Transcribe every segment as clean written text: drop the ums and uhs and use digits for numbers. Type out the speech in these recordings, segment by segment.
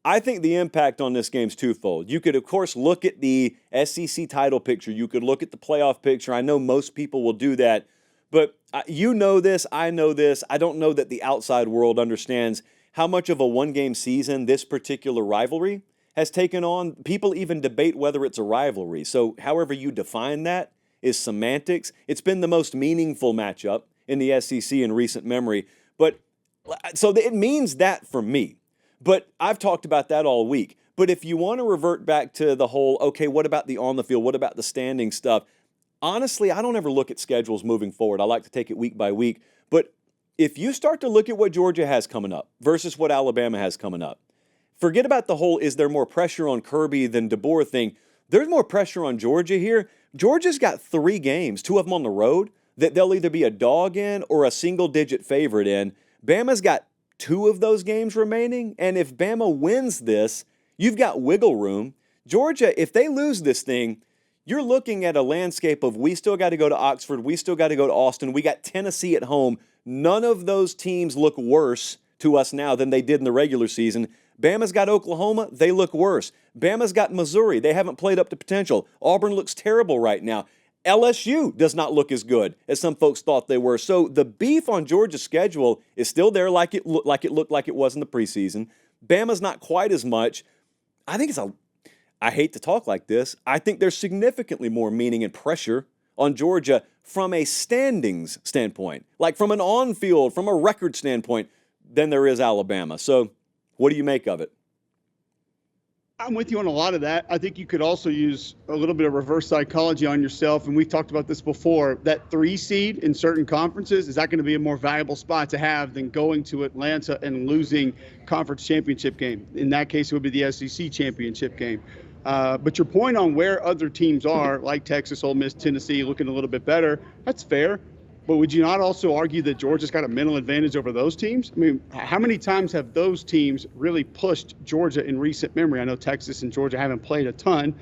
I think the impact on this game is twofold. You could, of course, look at the SEC title picture. You could look at the playoff picture. I know most people will do that. But you know this, I know this. I don't know that the outside world understands how much of a one-game season this particular rivalry has taken on. People even debate whether it's a rivalry. So however you define that is semantics. It's been the most meaningful matchup in the SEC in recent memory. But so it means that for me. But I've talked about that all week. But if you want to revert back to the whole, okay, what about the on the field? What about the standing stuff? Honestly, I don't ever look at schedules moving forward. I like to take it week by week. But if you start to look at what Georgia has coming up versus what Alabama has coming up, forget about the whole is there more pressure on Kirby than DeBoer thing. There's more pressure on Georgia here. Georgia's got 3 games, 2 of them on the road, that they'll either be a dog in or a single-digit favorite in. Bama's got 2 of those games remaining, and if Bama wins this, you've got wiggle room. Georgia, if they lose this thing, you're looking at a landscape of we still got to go to Oxford, we still got to go to Austin, we got Tennessee at home. None of those teams look worse to us now than they did in the regular season. Bama's got Oklahoma, they look worse. Bama's got Missouri, they haven't played up to potential. Auburn looks terrible right now. LSU does not look as good as some folks thought they were. So the beef on Georgia's schedule is still there like it looked like it was in the preseason. Bama's not quite as much. I hate to talk like this. I think there's significantly more meaning and pressure on Georgia from a standings standpoint, like from an on-field, from a record standpoint, than there is Alabama. So what do you make of it? I'm with you on a lot of that. I think you could also use a little bit of reverse psychology on yourself. And we've talked about this before. That 3 seed in certain conferences, is that going to be a more valuable spot to have than going to Atlanta and losing conference championship game? In that case, it would be the SEC championship game. But your point on where other teams are, like Texas, Ole Miss, Tennessee, looking a little bit better, that's fair. But would you not also argue that Georgia's got a mental advantage over those teams? I mean, how many times have those teams really pushed Georgia in recent memory? I know Texas and Georgia haven't played a ton.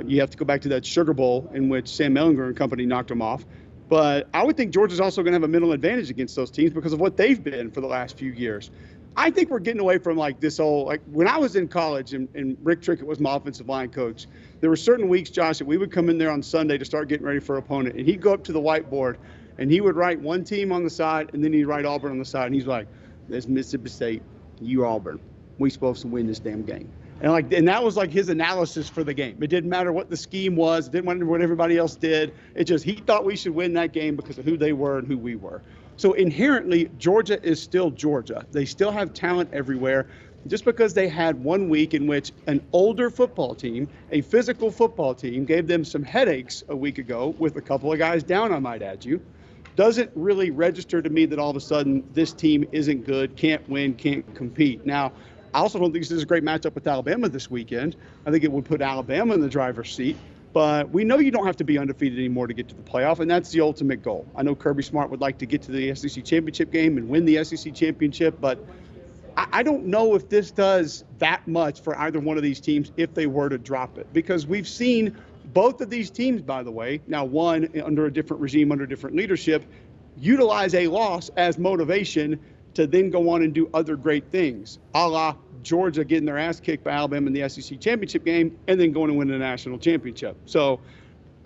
You have to go back to that Sugar Bowl in which Sam Ehlinger and company knocked them off. But I would think Georgia's also going to have a mental advantage against those teams because of what they've been for the last few years. I think we're getting away from like this whole, like when I was in college and Rick Trickett was my offensive line coach, there were certain weeks, Josh, that we would come in there on Sunday to start getting ready for an opponent. And he'd go up to the whiteboard and he would write one team on the side, and then he'd write Auburn on the side. And he's like, there's Mississippi State, you Auburn. We supposed to win this damn game. And that was like his analysis for the game. It didn't matter what the scheme was. It didn't matter what everybody else did. It just, he thought we should win that game because of who they were and who we were. So inherently, Georgia is still Georgia. They still have talent everywhere. Just because they had 1 week in which an older football team, a physical football team, gave them some headaches a week ago with a couple of guys down, I might add you, doesn't really register to me that all of a sudden this team isn't good, can't win, can't compete. Now, I also don't think this is a great matchup with Alabama this weekend. I think it would put Alabama in the driver's seat. But we know you don't have to be undefeated anymore to get to the playoff, and that's the ultimate goal. I know Kirby Smart would like to get to the SEC championship game and win the SEC championship, but I don't know if this does that much for either one of these teams if they were to drop it. Because we've seen both of these teams, by the way, now one under a different regime, under different leadership, utilize a loss as motivation to then go on and do other great things, a la Georgia getting their ass kicked by Alabama in the SEC championship game and then going to win the national championship. So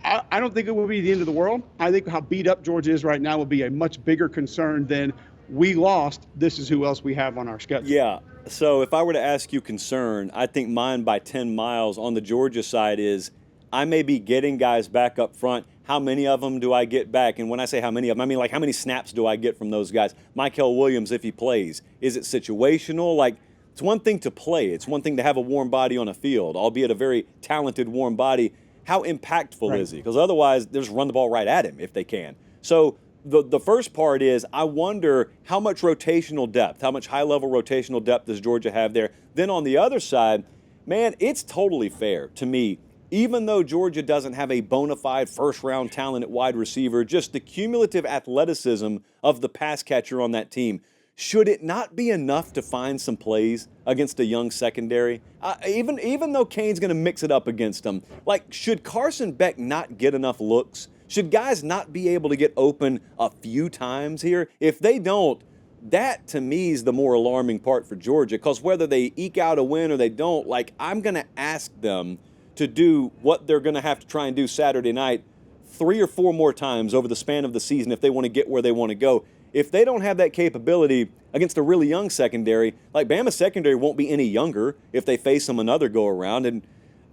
I don't think it will be the end of the world. I think how beat up Georgia is right now will be a much bigger concern than we lost. This is who else we have on our schedule. Yeah. So if I were to ask you concern, I think mine by 10 miles on the Georgia side is I may be getting guys back up front. How many of them do I get back? And when I say how many of them, I mean like how many snaps do I get from those guys? Michael Williams, if he plays, is it situational? Like it's one thing to play. It's one thing to have a warm body on a field, albeit a very talented warm body. How impactful is he? Because otherwise, they just run the ball right at him if they can. So the first part is I wonder how much rotational depth, how much high-level rotational depth does Georgia have there? Then on the other side, man, it's totally fair to me. Even though Georgia doesn't have a bona fide first-round talent at wide receiver, just the cumulative athleticism of the pass catcher on that team, should it not be enough to find some plays against a young secondary? Even though Kane's going to mix it up against them, like should Carson Beck not get enough looks? Should guys not be able to get open a few times here? If they don't, That, to me, is the more alarming part for Georgia, because whether they eke out a win or they don't, like, I'm going to ask them to do what they're going to have to try and do Saturday night 3 or 4 more times over the span of the season if they want to get where they want to go. If they don't have that capability against a really young secondary, like Bama's secondary won't be any younger if they face them another go-around, and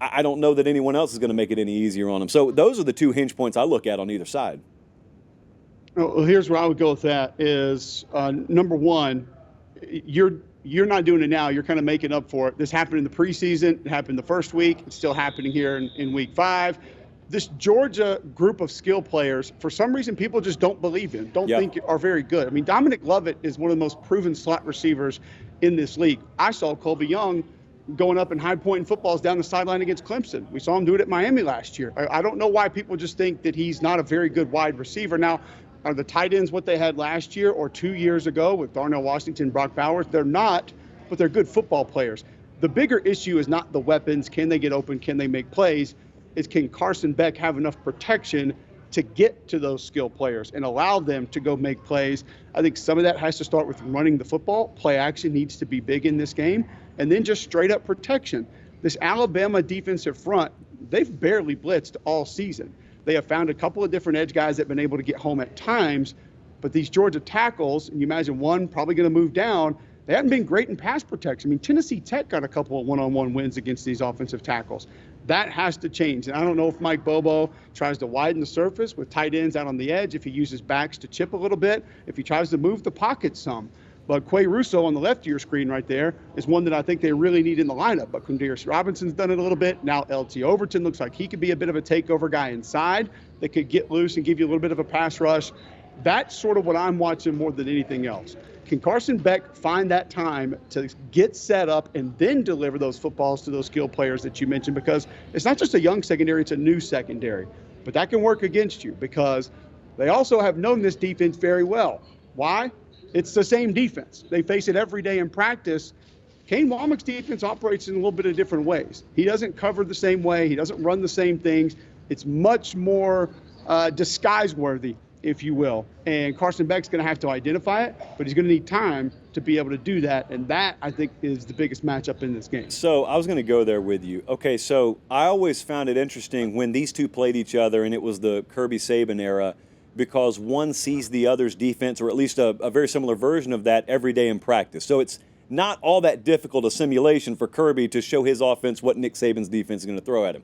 I don't know that anyone else is going to make it any easier on them. So those are the 2 hinge points I look at on either side. Well, here's where I would go with that is, number one, you're not doing it now. You're kind of making up for it. This happened in the preseason. It happened the first week. It's still happening here in week 5. This Georgia group of skill players, for some reason, people just don't believe in, don't think are very good. I mean, Dominic Lovett is one of the most proven slot receivers in this league. I saw Colby Young going up and high-pointing footballs down the sideline against Clemson. We saw him do it at Miami last year. I don't know why people just think that he's not a very good wide receiver. Now, are the tight ends what they had last year or 2 years ago with Darnell Washington, Brock Bowers? They're not, but they're good football players. The bigger issue is not the weapons. Can they get open? Can they make plays? Is can Carson Beck have enough protection to get to those skill players and allow them to go make plays? I think some of that has to start with running the football. Play action needs to be big in this game. And then just straight up protection. This Alabama defensive front, they've barely blitzed all season. They have found a couple of different edge guys that have been able to get home at times. But these Georgia tackles, and you imagine one probably going to move down, they haven't been great in pass protection. I mean, Tennessee Tech got a couple of one-on-one wins against these offensive tackles. That has to change. And I don't know if Mike Bobo tries to widen the surface with tight ends out on the edge, if he uses backs to chip a little bit, if he tries to move the pocket some. But Quay Russo on the left of your screen right there is one that I think they really need in the lineup. But Quindarius Robinson's done it a little bit. Now LT Overton looks like he could be a bit of a takeover guy inside that could get loose and give you a little bit of a pass rush. That's sort of what I'm watching more than anything else. Can Carson Beck find that time to get set up and then deliver those footballs to those skill players that you mentioned? Because it's not just a young secondary, it's a new secondary. But that can work against you because they also have known this defense very well. Why? It's the same defense. They face it every day in practice. Kane Womack's defense operates in a little bit of different ways. He doesn't cover the same way. He doesn't run the same things. It's much more disguise-worthy, if you will. And Carson Beck's going to have to identify it, but he's going to need time to be able to do that. And that, I think, is the biggest matchup in this game. So I was going to go there with you. Okay, so I always found it interesting when these two played each other, and it was the Kirby-Saban era, because one sees the other's defense, or at least a very similar version of that, every day in practice. So it's not all that difficult a simulation for Kirby to show his offense what Nick Saban's defense is going to throw at him.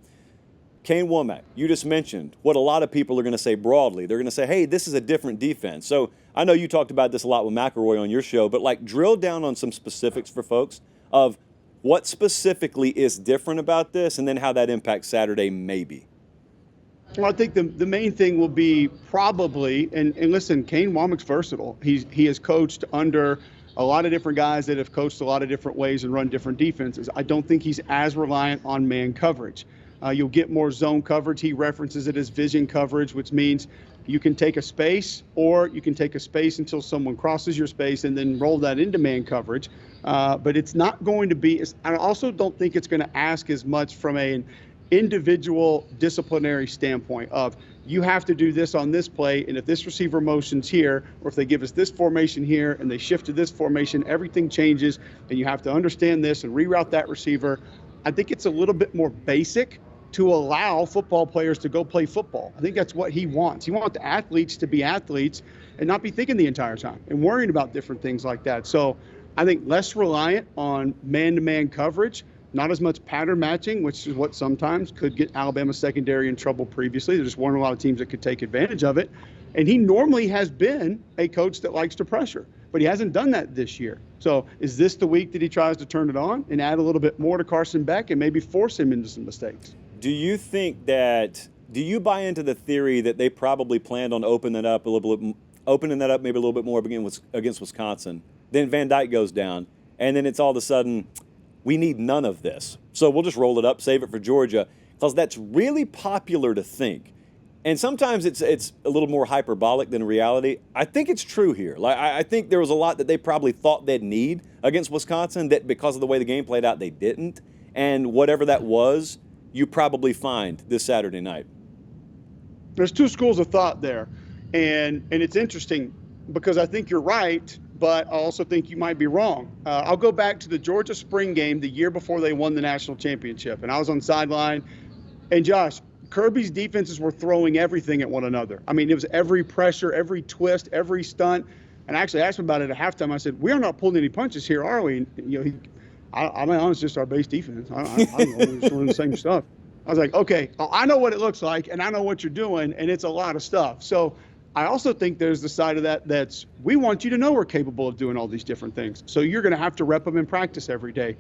Kane Womack, you just mentioned what a lot of people are going to say broadly. They're going to say, hey, this is a different defense. So I know you talked about this a lot with McElroy on your show, but like drill down on some specifics for folks of what specifically is different about this and then how that impacts Saturday maybe. Well, I think the main thing will be probably, and listen, Kane Womack's versatile. He has coached under a lot of different guys that have coached a lot of different ways and run different defenses. I don't think he's as reliant on man coverage. You'll get more zone coverage. He references it as vision coverage, which means you can take a space or you can take a space until someone crosses your space and then roll that into man coverage. But it's not going to be, I also don't think it's going to ask as much from an individual disciplinary standpoint of you have to do this on this play, and if this receiver motions here, or if they give us this formation here and they shift to this formation, everything changes, and you have to understand this and reroute that receiver. I think it's a little bit more basic to allow football players to go play football. I think that's what he wants. He wants the athletes to be athletes and not be thinking the entire time and worrying about different things like that. So I think less reliant on man-to-man coverage, not as much pattern matching, which is what sometimes could get Alabama secondary in trouble previously. There just weren't a lot of teams that could take advantage of it. And he normally has been a coach that likes to pressure, but he hasn't done that this year. So is this the week that he tries to turn it on and add a little bit more to Carson Beck and maybe force him into some mistakes? Do you think that, do you buy into the theory that they probably planned on opening that up maybe a little bit more against Wisconsin? Then Van Dyke goes down, and then it's all of a sudden, we need none of this. So we'll just roll it up, save it for Georgia, because that's really popular to think. And sometimes it's a little more hyperbolic than reality. I think it's true here. Like I think there was a lot that they probably thought they'd need against Wisconsin that because of the way the game played out, they didn't. And whatever that was, you probably find this Saturday night. There's two schools of thought there. And it's interesting because I think you're right, but I also think you might be wrong. I'll go back to the Georgia spring game the year before they won the national championship, and I was on the sideline. And Josh, Kirby's defenses were throwing everything at one another. I mean, it was every pressure, every twist, every stunt. And I actually asked him about it at halftime. I said, "We are not pulling any punches here, are we?" And, I mean, it's just our base defense. I don't know, we're just doing the same stuff. I was like, okay, well, I know what it looks like, and I know what you're doing, and it's a lot of stuff. So I also think there's the side of that that's we want you to know we're capable of doing all these different things. So you're going to have to rep them in practice every day.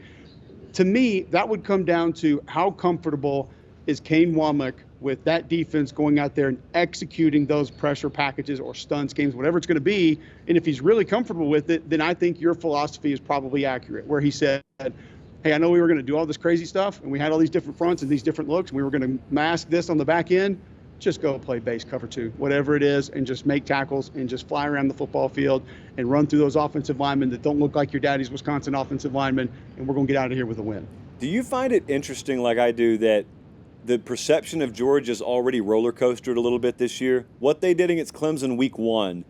To me, that would come down to how comfortable is Kane Womack with that defense going out there and executing those pressure packages or stun schemes, whatever it's going to be. And if he's really comfortable with it, then I think your philosophy is probably accurate, where he said, hey, I know we were going to do all this crazy stuff, and we had all these different fronts and these different looks, and we were going to mask this on the back end. Just go play base cover 2, whatever it is, and just make tackles and just fly around the football field and run through those offensive linemen that don't look like your daddy's Wisconsin offensive linemen, and we're going to get out of here with a win. Do you find it interesting, like I do, that the perception of Georgia's already roller coastered a little bit this year? What they did against Clemson week 1,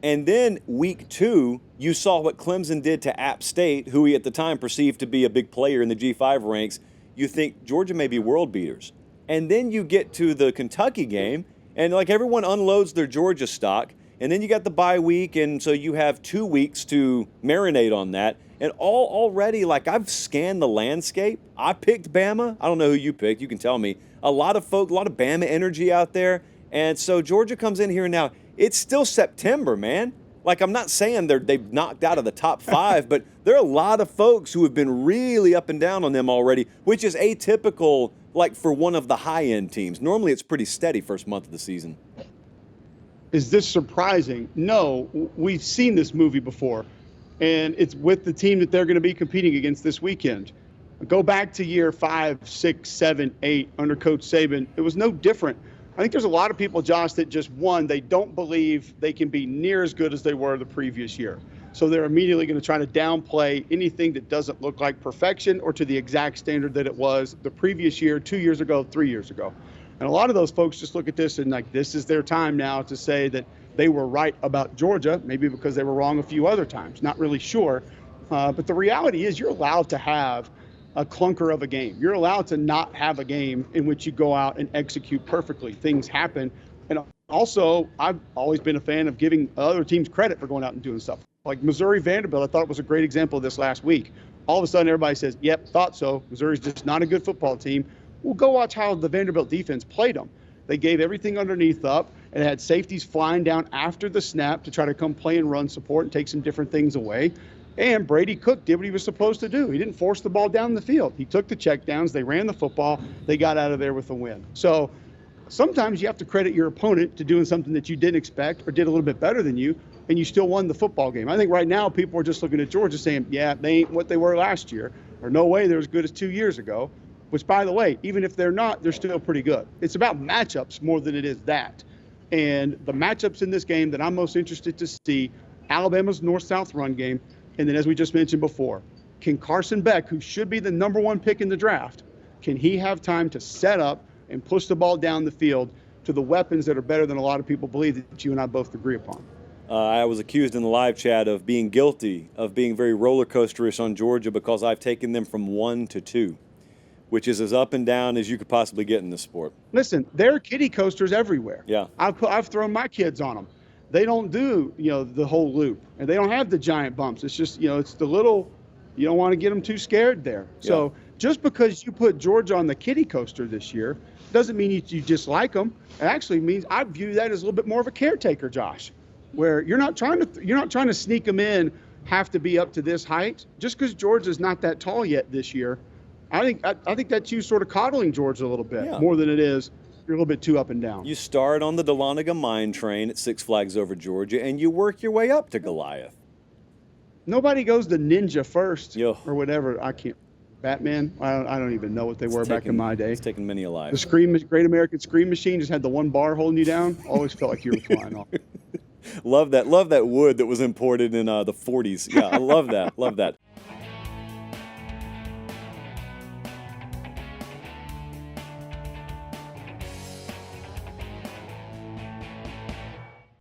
and then week 2, you saw what Clemson did to App State, who he at the time perceived to be a big player in the G5 ranks. You think Georgia may be world beaters. And then you get to the Kentucky game, and like everyone unloads their Georgia stock, and then you got the bye week, and so you have 2 weeks to marinate on that. And already, like, I've scanned the landscape. I picked Bama. I don't know who you picked. You can tell me. A lot of Bama energy out there. And so Georgia comes in here now. It's still September, man. Like, I'm not saying they've knocked out of the top 5, but there are a lot of folks who have been really up and down on them already, which is atypical, like, for one of the high-end teams. Normally it's pretty steady first month of the season. Is this surprising? No, we've seen this movie before, and it's with the team that they're going to be competing against this weekend. Go back to year 5, 6, 7, 8 under Coach Saban. It was no different. I think there's a lot of people, Josh, that just, one, they don't believe they can be near as good as they were the previous year. So they're immediately going to try to downplay anything that doesn't look like perfection or to the exact standard that it was the previous year, 2 years ago, 3 years ago. And a lot of those folks just look at this and like, this is their time now to say that they were right about Georgia, maybe because they were wrong a few other times, not really sure. But the reality is you're allowed to have a clunker of a game. You're allowed to not have a game in which you go out and execute perfectly. Things happen. And also, I've always been a fan of giving other teams credit for going out and doing stuff. Like Missouri Vanderbilt, I thought was a great example of this last week. All of a sudden, everybody says, yep, thought so. Missouri's just not a good football team. Well, go watch how the Vanderbilt defense played them. They gave everything underneath up and had safeties flying down after the snap to try to come play and run support and take some different things away. And Brady Cook did what he was supposed to do. He didn't force the ball down the field. He took the checkdowns. They ran the football. They got out of there with a win. So sometimes you have to credit your opponent to doing something that you didn't expect or did a little bit better than you, and you still won the football game. I think right now people are just looking at Georgia saying, yeah, they ain't what they were last year, or no way they're as good as 2 years ago, which, by the way, even if they're not, they're still pretty good. It's about matchups more than it is that. And the matchups in this game that I'm most interested to see, Alabama's north-south run game, and then as we just mentioned before, can Carson Beck, who should be the number 1 pick in the draft, can he have time to set up and push the ball down the field to the weapons that are better than a lot of people believe that you and I both agree upon? I was accused in the live chat of being guilty of being very roller coasterish on Georgia because I've taken them from 1 to 2, which is as up and down as you could possibly get in this sport. Listen, there are kiddie coasters everywhere. Yeah. I've thrown my kids on them. They don't do, the whole loop, and they don't have the giant bumps. It's just, it's the little, you don't want to get them too scared there. Yeah. So just because you put Georgia on the kiddie coaster this year doesn't mean you dislike them. It actually means I view that as a little bit more of a caretaker, Josh, where you're not trying to sneak them in, have to be up to this height. Just because Georgia's not that tall yet this year, I think that's you sort of coddling Georgia a little bit more than it is you're a little bit too up and down. You start on the Dahlonega mine train at Six Flags Over Georgia, and you work your way up to Goliath. Nobody goes to Ninja first or whatever. I can't. Batman? I don't even know what they were back in my day. It's taken many a life. The Great American Scream Machine just had the one bar holding you down. Always felt like you were flying off. Love that wood that was imported in the 40s. Yeah, I love that. Love that.